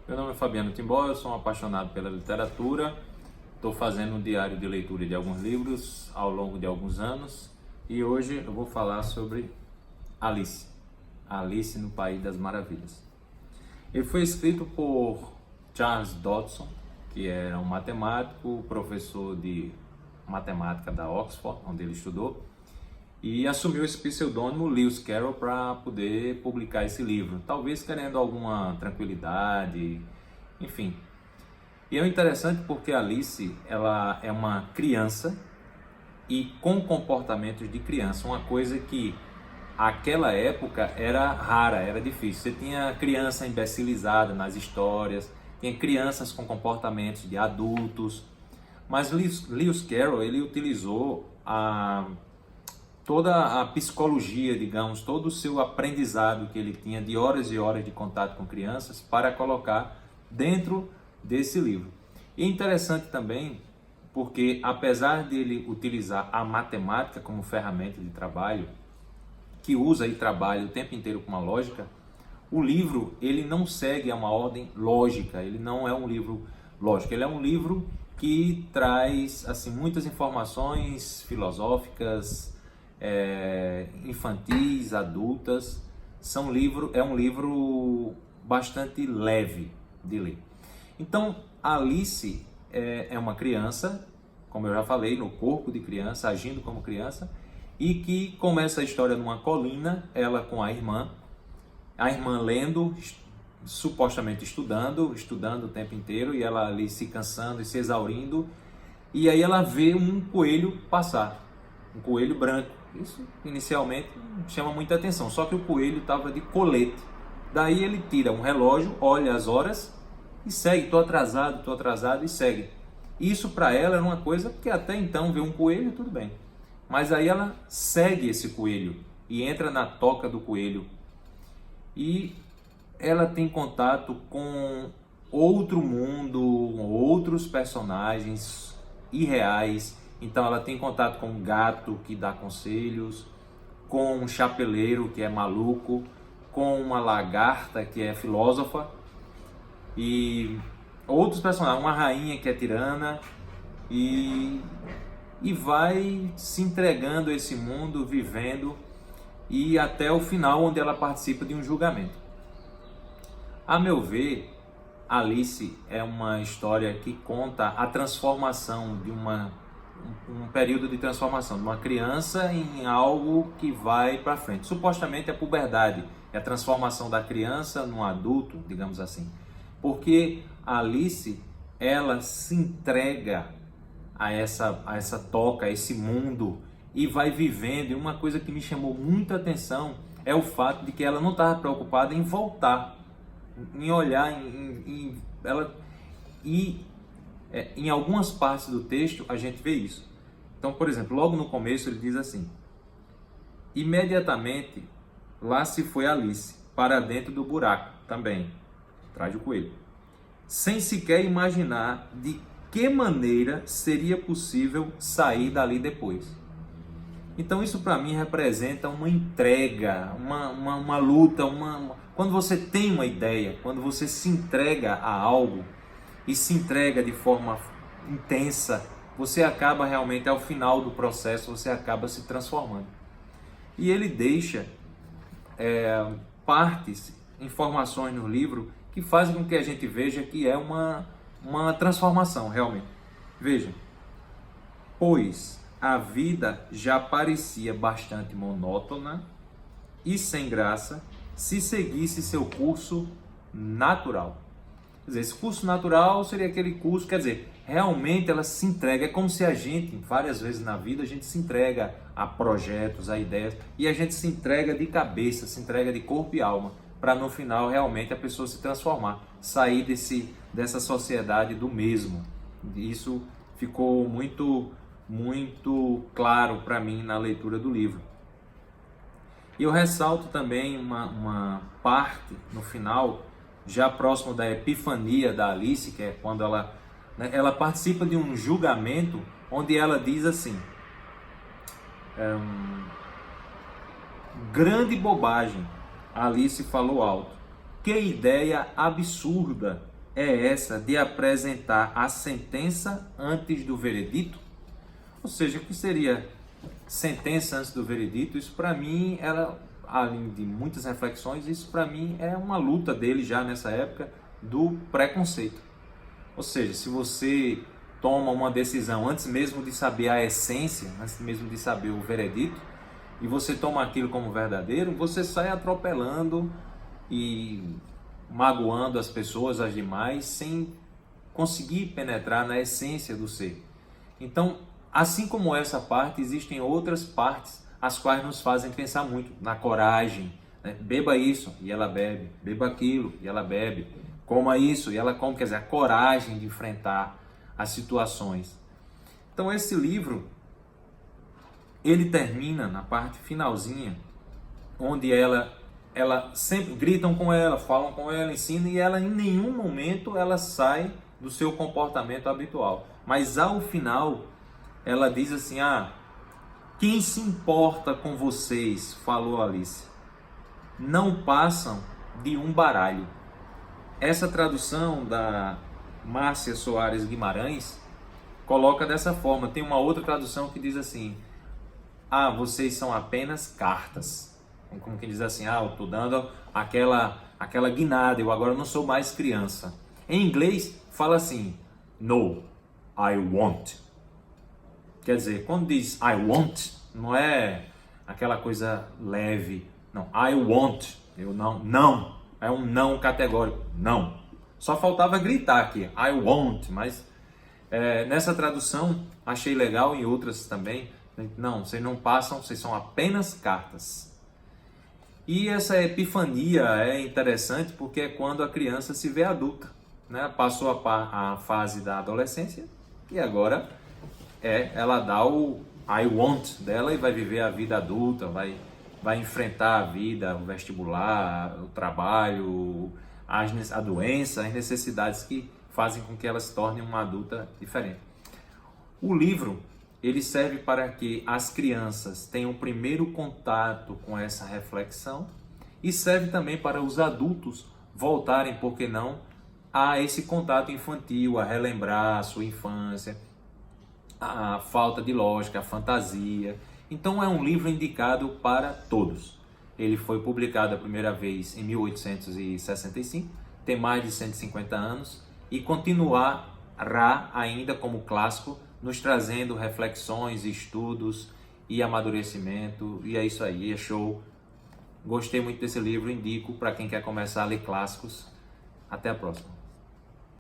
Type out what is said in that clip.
Meu nome é Fabiano Timbó, eu sou um apaixonado pela literatura. Estou fazendo um diário de leitura de alguns livros ao longo de alguns anos e hoje eu vou falar sobre Alice, Alice no País das Maravilhas. Ele foi escrito por Charles Dodson, que era um matemático, professor de matemática da Oxford, onde ele estudou, e assumiu esse pseudônimo Lewis Carroll para poder publicar esse livro, talvez querendo alguma tranquilidade, enfim. E é interessante porque Alice, ela é uma criança e com comportamentos de criança, uma coisa que naquela época era rara, era difícil. Você tinha criança imbecilizada nas histórias, tinha crianças com comportamentos de adultos, mas Lewis Carroll, ele utilizou toda a psicologia, digamos, todo o seu aprendizado que ele tinha de horas e horas de contato com crianças para colocar dentro desse livro. E é interessante também porque, apesar de ele utilizar a matemática como ferramenta de trabalho, que usa e trabalha o tempo inteiro com uma lógica, o livro ele não segue uma ordem lógica, ele não é um livro lógico, ele é um livro que traz assim muitas informações filosóficas, infantis, adultas. É um livro bastante leve de ler. Então, Alice é uma criança, como eu já falei, no corpo de criança, agindo como criança, e que começa a história numa colina, ela com a irmã lendo, supostamente estudando o tempo inteiro, e ela ali se cansando e se exaurindo, e aí ela vê um coelho passar, um coelho branco. Isso inicialmente chama muita atenção, só que o coelho estava de colete. Daí ele tira um relógio, olha as horas e segue, estou atrasado e segue. Isso para ela era uma coisa que até então ver um coelho, tudo bem. Mas aí ela segue esse coelho e entra na toca do coelho. E ela tem contato com outro mundo, outros personagens irreais. Então ela tem contato com um gato que dá conselhos, com um chapeleiro que é maluco, com uma lagarta que é filósofa e outros personagens, uma rainha que é tirana, e vai se entregando a esse mundo, vivendo, e até o final, onde ela participa de um julgamento. A meu ver, Alice é uma história que conta a transformação de um período de transformação de uma criança em algo que vai para frente. Supostamente a puberdade é a transformação da criança num adulto, digamos assim. Porque a Alice, ela se entrega a essa toca, a esse mundo, e vai vivendo. E uma coisa que me chamou muita atenção é o fato de que ela não estava preocupada em voltar, em olhar, em algumas partes do texto a gente vê isso. Então, por exemplo, logo no começo ele diz assim: imediatamente lá se foi Alice para dentro do buraco, também atrás do coelho, sem sequer imaginar de que maneira seria possível sair dali depois. Então isso para mim representa uma entrega, uma luta, quando você tem uma ideia, quando você se entrega a algo e se entrega de forma intensa, você acaba realmente, ao final do processo, você acaba se transformando. E ele deixa partes, informações no livro que fazem com que a gente veja que é uma transformação realmente. Veja, pois a vida já parecia bastante monótona e sem graça se seguisse seu curso natural. Quer dizer, esse curso natural seria aquele curso, quer dizer, realmente ela se entrega. É como se a gente, várias vezes na vida, a gente se entrega a projetos, a ideias, e a gente se entrega de cabeça, se entrega de corpo e alma, para no final realmente a pessoa se transformar, sair dessa sociedade do mesmo. Isso ficou muito claro para mim na leitura do livro. E eu ressalto também uma parte no final, já próximo da epifania da Alice, que é quando ela participa de um julgamento onde ela diz assim: grande bobagem, Alice falou alto. Que ideia absurda! é essa de apresentar a sentença antes do veredito? Ou seja, o que seria sentença antes do veredito? Isso para mim era, além de muitas reflexões, isso para mim é uma luta dele já nessa época do preconceito. Ou seja, se você toma uma decisão antes mesmo de saber a essência, antes mesmo de saber o veredito, e você toma aquilo como verdadeiro, você sai atropelando e magoando as pessoas, as demais, sem conseguir penetrar na essência do ser. Então, assim como essa parte, existem outras partes as quais nos fazem pensar muito na coragem, né? Beba isso e ela bebe, beba aquilo e ela bebe, coma isso e ela come, quer dizer, a coragem de enfrentar as situações. Então esse livro, ele termina na parte finalzinha, onde ela sempre gritam com ela, falam com ela, ensinam, e ela em nenhum momento ela sai do seu comportamento habitual. Mas ao final, ela diz assim, quem se importa com vocês, falou Alice, não passam de um baralho. Essa tradução da Márcia Soares Guimarães coloca dessa forma. Tem uma outra tradução que diz assim, vocês são apenas cartas. Como que diz assim, eu estou dando aquela guinada, eu agora não sou mais criança. Em inglês, fala assim, no, I won't. Quer dizer, quando diz I want, não é aquela coisa leve. Não, I want, eu não. É um não categórico, não. Só faltava gritar aqui, I want, mas nessa tradução achei legal, em outras também. Não, vocês não passam, vocês são apenas cartas. E essa epifania é interessante porque é quando a criança se vê adulta, né? Passou a fase da adolescência e agora ela dá o I want dela e vai viver a vida adulta, vai enfrentar a vida, o vestibular, o trabalho, a doença, as necessidades que fazem com que ela se torne uma adulta diferente. O livro, ele serve para que as crianças tenham o primeiro contato com essa reflexão e serve também para os adultos voltarem, por que não, a esse contato infantil, a relembrar a sua infância, a falta de lógica, a fantasia. Então é um livro indicado para todos. Ele foi publicado a primeira vez em 1865, tem mais de 150 anos e continuará ainda como clássico, nos trazendo reflexões, estudos e amadurecimento. E é isso aí, é show. Gostei muito desse livro, indico para quem quer começar a ler clássicos. Até a próxima.